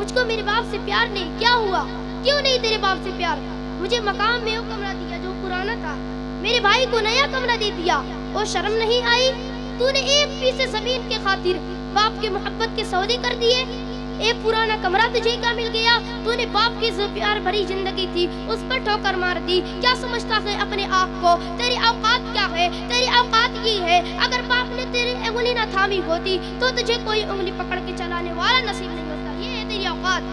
مجھ کو میرے باپ سے پیار نہیں. کیا ہوا؟ کیوں نہیں تیرے باپ سے پیار؟ مجھے مقام میں وہ کمرہ دیا جو پرانا تھا, میرے بھائی کو نیا کمرہ دے دیا. اور شرم نہیں آئی؟ تو نے ایک پیسے زمین کے خاطر باپ کے محبت کے سودے کر دیے. ایک پرانا کمرہ تجھے کا مل گیا, تو نے باپ کی جو پیار بھری زندگی تھی اس پر ٹھوکر مار دی. کیا سمجھتا ہے اپنے آپ کو؟ تیری اوقات کیا ہے؟ تیری اوقات یہ ہے, اگر باپ نے تیری انگلی نہ تھامی ہوتی تو تجھے کوئی انگلی پکڑ کے چلانے والا نصیب نہیں ہوتا. یہ ہے تیری اوقات.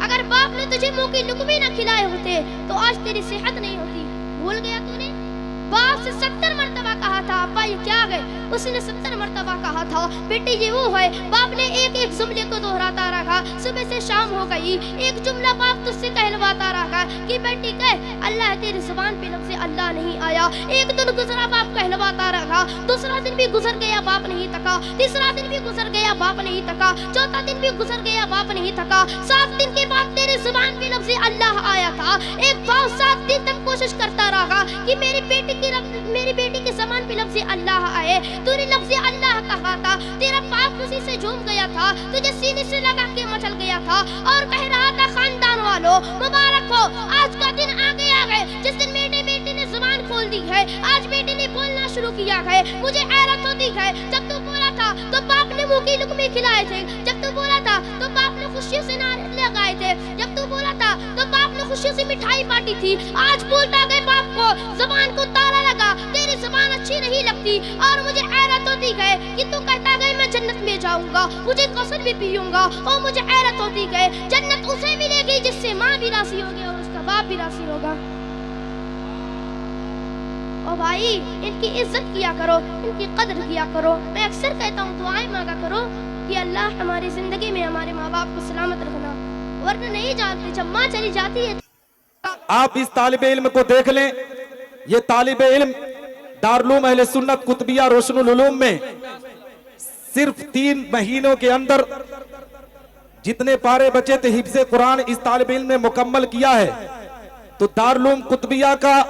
اگر باپ نے تجھے منہ کی لقمے نہ کھلائے ہوتے تو آج تیری صحت نہیں ہوتی. بھول گیا تو نے؟ باپ سے 70 مرتبہ کہا تھا ابا یہ کیا ہے؟ اس نے 70 مرتبہ کہا تھا بیٹی یہ وہ ہے. باپ نے ایک ایک جملے کو دہراتا رکھا. صبح سے شام ہو گئی, ایک جملہ باپ تجھ سے کہلواتا رکھا کہ بیٹی کہہ اللہ ہے. تیری زبان پہ لفظ اللہ نہیں آیا. ایک دن گزرا باپ کہلواتا رکھا, دوسرا دن بھی گزر گیا باپ نہیں تھکا, تیسرا دن بھی گزر گیا باپ نہیں تھکا, چوتھا دن بھی گزر گیا باپ نہیں تھکا. 7 دن کے بعد تیری زبان پہ لفظ اللہ آیا تھا. ایک باپ 7 دن تک کوشش کرتا رہا کہ میری بیٹی کی زبان پہ لفظ اللہ آئے. تو نے لفظ اللہ کہا تھا, تیرا باپ خوشی سے جھوم گیا تھا, تجھے سینے سے لگا کے مچل گیا تھا اور کہہ رہا تھا خاندان والوں مبارک ہو, آج کا دن آ گیا ہے جس دن میرے بیٹے نے زبان کھول دی ہے. آج بیٹے نے بولنا شروع کیا ہے. مجھے حیرت ہوتی ہے, جب تو بولا تھا تو باپ نے منہ کی لقمے کھلائے تھے, جب تو بولا تھا تو باپ نے خوشیوں سے نعرے لگائے تھے, جب تو بولا تھا تو باپ نے خوشیوں سے مٹھائی بانٹی تھی. آج بولتا گئے باپ کو زبان کو تالا لگا, تیری زبان اچھی نہیں لگتی. اور مجھے حیرت ہوتی ہے کہ تو کہتا گئے میں جنت میں جاؤں گا, مجھے کوثر بھی پیوں گا. اور مجھے حیرت ہوتی ہے جنت اسے ملے گی جس سے ماں بھی راضی ہوگی اور اس کا باپ بھی راضی ہوگا. اور بھائی ان کی عزت کیا کرو, ان کی قدر کیا کرو. میں اکثر کہتا ہوں دعائیں مانگا کرو کہ اللہ ہماری زندگی میں ہمارے ماں باپ کو سلامت رکھنا, ورنہ نہیں جانتے جب ماں چلی جاتی ہے. آپ اس طالب علم کو دیکھ لیں, یہ طالب علم دارالعلوم اہل سنت قطبیہ روشن العلوم میں صرف 3 مہینوں کے اندر جتنے پارے بچے تھے حفظ قرآن اس طالب علم نے مکمل کیا ہے. تو دارالعلوم قطبیہ کا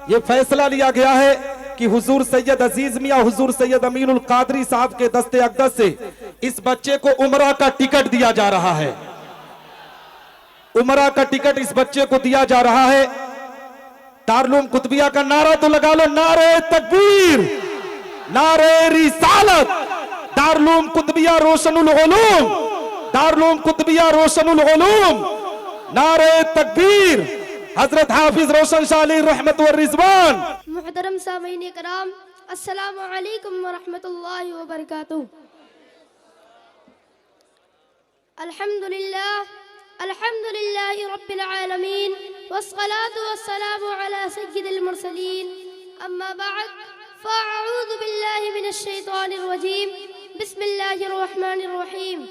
یہ فیصلہ لیا گیا ہے کہ حضور سید عزیز میاں حضور سید امین القادری صاحب کے دست اقدس سے اس بچے کو عمرہ کا ٹکٹ دیا جا رہا ہے. عمرہ کا ٹکٹ اس بچے کو دیا جا رہا ہے. دارالعلوم قطبیہ کا نعرہ تو لگا لو, نعرہ تکبیر, نعرہ رسالت. دارالعلوم قطبیہ روشن العلوم, دارالعلوم قطبیہ روشن العلوم, نعرہ تکبیر. حضرت حافظ روشن شاہ علیہ رحمت والرضوان. محترم سامعین کرام, السلام علیکم ورحمت اللہ وبرکاتہ. الحمدللہ رب العالمین والصلاة والسلام على سید المرسلین. اما بعد فاعوذ باللہ من الشیطان الرجیم. بسم اللہ الرحمن الرحیم.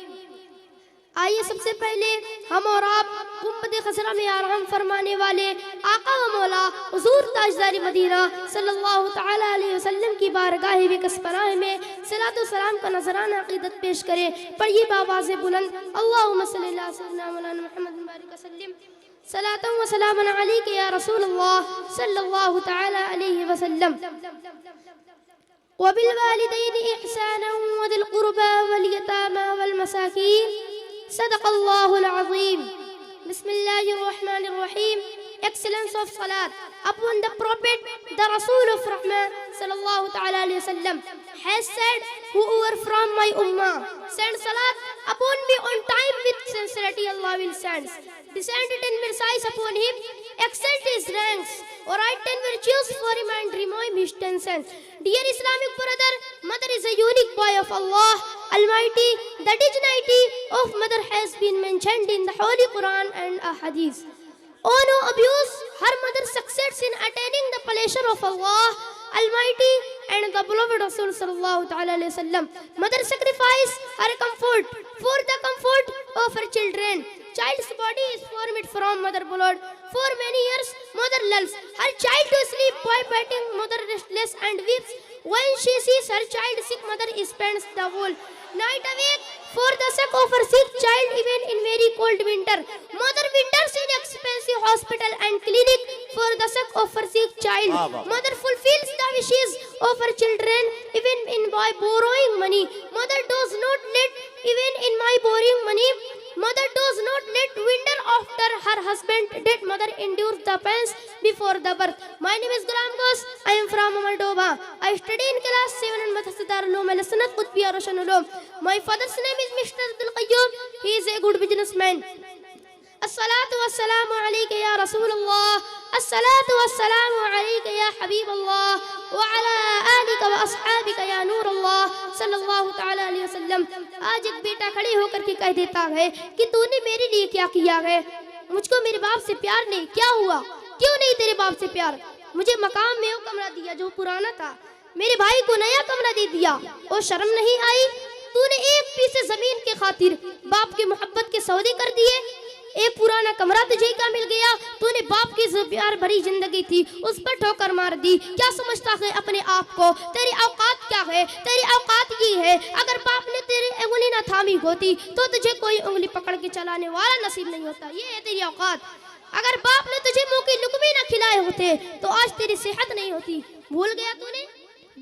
آئیے سب سے پہلے ہم اور آپ گنبد خضرا میں آرام فرمانے والے آقا و مولا حضور تاجدار مدینہ صلی اللہ تعالی علیہ وسلم کی بارگاہ بکس پناہ میں صلاۃ و سلام کا نذرانہ عقیدت پیش کریں. پڑھیے بآواز بلند, اللہم صلی اللہ سیدنا مولانا محمد مبارک وسلم. صلاۃ و سلام علیک یا رسول اللہ صلی اللہ تعالی علیہ وسلم. وبالوالدین احسانا وذی القربى والیتامى والمساکین. صدق اللہ العظیم. بسم اللہ الرحمن الرحیم. Excellence of Salat upon the Prophet, the Rasul of Rahmah sallallahu ta'ala alayhi wa sallam has said, whoever from my ummah send Salat upon me on time with sincerity, Allah will send. Descend 10 mercies upon him, excel his ranks, or write 10 virtues for him and remove his tensions. Dear Islamic brother, mother is a unique boy of Allah Almighty. The dignity of mother has been mentioned in the Holy Quran and Ahadith. Oh no abuse, her mother succeeds in attaining the pleasure of Allah Almighty and the beloved Rasul sallallahu ta'ala alayhi wa sallam. Mother sacrifices her comfort for the comfort of her children. Child's body is formed from mother blood. For many years, mother lulls her child to sleep by patting mother restless and weeps. When she sees her child sick, mother spends the whole night awake for the sake of her sick child, even in very cold winter. Mother winters in expensive hospital and clinic for the sake of her sick child. Mother fulfills the wishes of her children even in by borrowing money. Mother does not let even in my borrowing money. Mother does not let winter after her husband dead. Mother endures the pains before the birth. My name is Ghulam Ghosh. I am from Moldova. I study in class 7 in Madrasa Darul Uloom Al Sunnat Qutbiyya Roshan Uloom. My father's name is Mr. Abdul Qayyum. He is a good businessman. الصلاة والسلام عليك يا رسول الله. الصلاة والسلام عليك يا حبيب الله وعلى آلك وأصحابك يا نور الله صلی اللہ تعالی علیہ وسلم. آج ایک بیٹا کھڑے ہو کر کے کہہ دیتا ہے کہ تو نے میرے لیے کیا کیا ہے؟ مجھ کو میرے باپ سے پیار نہیں. کیا ہوا؟ کیوں نہیں تیرے باپ سے پیار؟ مجھے مقام میں وہ کمرہ دیا جو پرانا تھا, میرے بھائی کو نیا کمرہ دے دیا, اور شرم نہیں آئی؟ تو نے ایک پیسے زمین کے خاطر باپ کی محبت کے سودے کر دیے. ایک پرانا کمرہ تجھے کا مل گیا, تو نے باپ کی پیار بھری زندگی تھی اس پر ٹھوکر مار دی. کیا سمجھتا ہے اپنے آپ کو؟ تیری اوقات کیا ہے؟ تیری اوقات یہ ہے, اگر باپ نے تیری انگلی نہ تھامی ہوتی تو تجھے کوئی انگلی پکڑ کے چلانے والا نصیب نہیں ہوتا. یہ ہے تیری اوقات. اگر باپ نے تجھے منہ کی لقمے نہ کھلائے ہوتے تو آج تیری صحت نہیں ہوتی. بھول گیا تو نے؟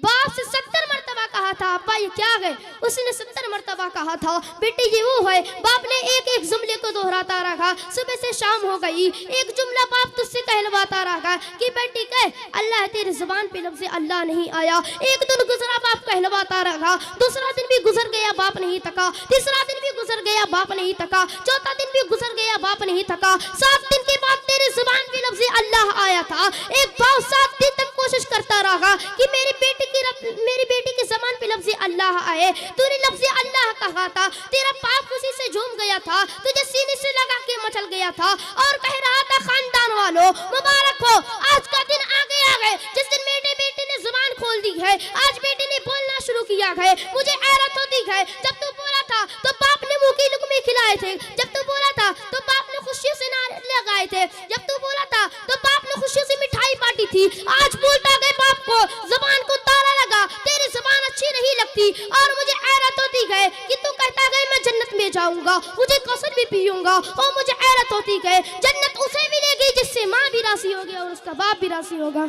باپ سے 70 مرتبہ کہا تھا ابا یہ کیا ہے؟ اس نے 70 مرتبہ کہا تھا بیٹی یہ وہ ہے. باپ نے ایک ایک جملے کو دہراتا رہا. صبح سے شام ہو گئی, ایک جملہ باپ تجھ سے کہلواتا رہا کہ بیٹی کہہ اللہ, تیرے زبان پہ لفظ اللہ نہیں آیا. ایک دن گزرا باپ کہلواتا رہا, دوسرا دن بھی گزر گیا باپ نہیں تھکا, تیسرا دن بھی گزر گیا باپ نہیں تھکا, چوتھا دن بھی گزر گیا باپ نہیں تھکا. 7 دن کے بعد تیرے زبان پہ لفظ اللہ آیا تھا. ایک باپ 7 دن تک کوشش کرتا رہا کہ میری بیٹی کی زبان پہ لفظ اللہ آئے. تو نے لفظ اللہ کہا تھا, تیرا باپ خوشی سے جھوم گیا تھا, تجھے سینے سے لگا کے مچل گیا تھا اور کہہ رہا تھا خاندان والوں مبارک ہو, آج کا دن آ گیا ہے جس دن میرے بیٹے نے زبان کھول دی ہے. آج بیٹے نے بولنا شروع کیا ہے. مجھے حیرت ہوتی ہے, جب تو بولا تھا تو باپ نے منہ کی لقمے کھلائے تھے, جب تو بولا تھا تو باپ نے خوشیوں سے نعرے لگائے تھے, جب تو بولا تھا تو باپ نے خوشیوں سے مٹھائی بانٹی تھی. آج بولتا گئے باپ کو زبان کو تالا لگا, تیری زبان اچھی نہیں لگتی. اور مجھے حیرت ہوتی ہے کہ تو کہتا گئے میں جنت میں جاؤں گا, مجھے کوثر بھی پیوں گا. اور مجھے حیرت ہوتی ہے جنت اسے ملے گی جس سے ماں بھی راضی ہوگی اور اس کا باپ بھی راضی ہوگا.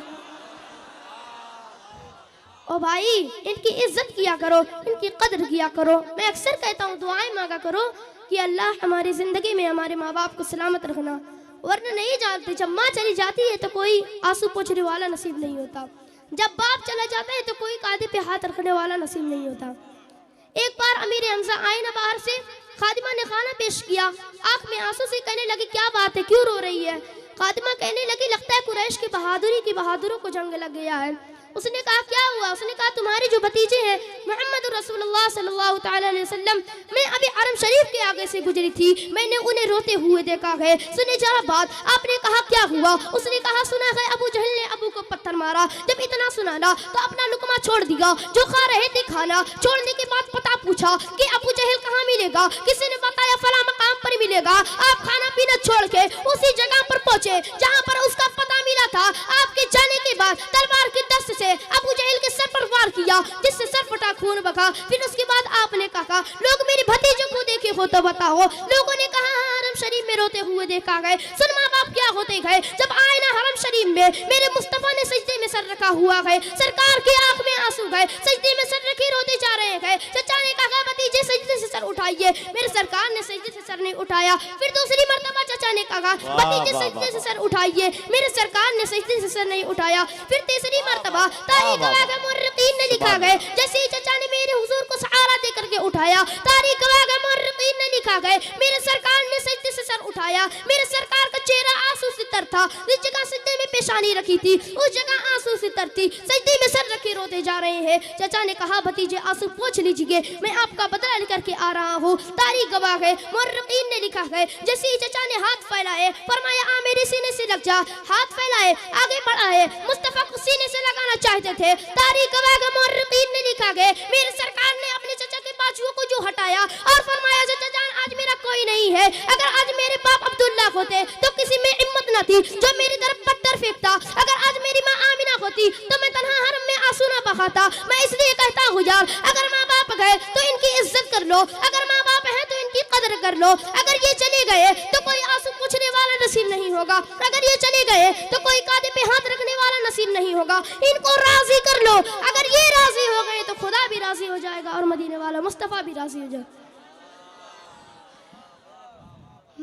او بھائی ان کی عزت کیا کرو, ان کی قدر کیا کرو. میں اکثر کہتا ہوں دعائیں مانگا کرو کہ اللہ ہماری زندگی میں ہمارے ماں باپ کو سلامت رکھنا, ورنہ نہیں جانتے جب ماں چلی جاتی ہے تو کوئی آنسو پوچھنے والا نصیب نہیں ہوتا, جب باپ چلا جاتا ہے تو کوئی کاندھے پہ ہاتھ رکھنے والا نصیب نہیں ہوتا. ایک بار امیر حمزہ آئے نا باہر سے, خادمہ نے کھانا پیش کیا, آنکھ میں آنسو سے کہنے لگی کیا بات ہے, کیوں رو رہی ہے؟ خادمہ کہنے لگی لگتا ہے قریش کی بہادری کی بہادروں کو جنگ لگ گیا ہے. اس نے کہا کیا ہوا؟ اس نے کہا تمہارے جو بھتیجے ہیں محمد رسول اللہ صلی اللہ تعالی علیہ وسلم, میں ابھی حرم شریف کے آگے سے گزری تھی, میں نے انہیں روتے ہوئے دیکھا ہے. سنے ذرا بات. آپ نے کہا کیا ہوا؟ اس نے کہا سنا ہے ابو جہل نے ابو کو پتھر مارا. جب اتنا سنا نا تو اپنا لقمہ چھوڑ دیا جو کھا رہے تھے کھانا. چھوڑنے کے بعد پتہ پوچھا کہ ابو جہل کہاں ملے گا, کسی نے بتایا فلاں مقام پر ملے گا. آپ کھانا پینا چھوڑ کے اسی جگہ پر پہنچے جہاں پر اس کا پتہ ملا تھا. آپ کے جانے کے بعد تلوار کی دست سے ابو جہل کے سر پر وار کیا جس سے سر پھٹا, خون بہا. پھر اس کے بعد آپ نے کہا لوگ میرے بھتیجوں کو دیکھے ہو تو بتاؤ. لوگوں نے کہا حرم شریف میں روتے ہوئے دیکھا گئے. سن ماں باپ کیا ہوتے گئے جب آئے نا حرم شریف میں, میرے مصطفیٰ نے سجدے میں سر رکھا ہوا ہے, سرکار کی آنکھ میں آنسو گئے, سجدے میں سر رکھے روتے جا رہے ہیں. چچا نے کہا بھتیجے سجدے سے سر اٹھائیے. میرے سرکار نے سجدے سے سر نہیں اٹھایا. پھر دوسری مرتبہ چچا نے کہا بھتیجے سجدے سے سر اٹھائیے. میرے سرکار نے سجدے سے سر نہیں اٹھایا. پھر تیسری مرتبہ تاریخ گواہ کے مورخین نے لکھا گئے جیسے ہی چچا نے میرے حضور کو سہارا دے کر کے اٹھایا, تاریخ گواہ کے مورخین نے لکھا گئے میرے سرکار نے سجدے سے سر اٹھایا. میرے سرکار کا چہرہ آنسو سے تر تھا, جس جگہ سجدے میں پیشانی رکھی تھی اس جگہ آنسو سے تر تھی. سجدے میں سر رکھے روتے جا رہے ہیں. چچا نے کہا بھتیجے آنسو پوچھ لیجئے, میں آپ کا بدلہ لے کر کے آ رہا ہوں. تاریخ گواہ ہے مورخین نے لکھا ہے جیسے ہی چچا نے ہاتھ پھیلائے فرمایا آ میرے سینے سے لگ جا. ہاتھ پھیلائے آگے بڑھائے, مصطفیٰ کو سینے سے لگانا چاہتے تھے. تاریخ گواہ کے مورخین نے لکھا گئے میرے سرکار نے اپنے چچا کے بازوؤں کو جو ہٹایا اور فرمایا چچا جان آج میرا کوئی نہیں ہے. اگر آج میرے باپ عبداللہ ہوتے تو کسی میں ہمت نہ تھی جو میری طرف پتھر پھینکتا. اگر آج میری ماں آمینہ ہوتی تو میں تنہا حرم میں آنسو نہ بہاتا. میں اس لیے کہتا ہوں یار اگر ماں باپ گئے تو ان کی عزت کر لو, اگر ماں باپ ہیں تو ان کی قدر کر لو. اگر یہ چلے گئے تو کوئی آنسو پوچھنے والا نصیب نہیں ہوگا, اگر یہ چلے گئے تو کوئی کاندھے پہ ہاتھ رکھنے والا نصیب نہیں ہوگا. ان کو راضی کر لو. اگر یہ راضی ہو گئے تو خدا بھی راضی ہو جائے گا اور مدینے والا مصطفیٰ بھی راضی ہو جائے.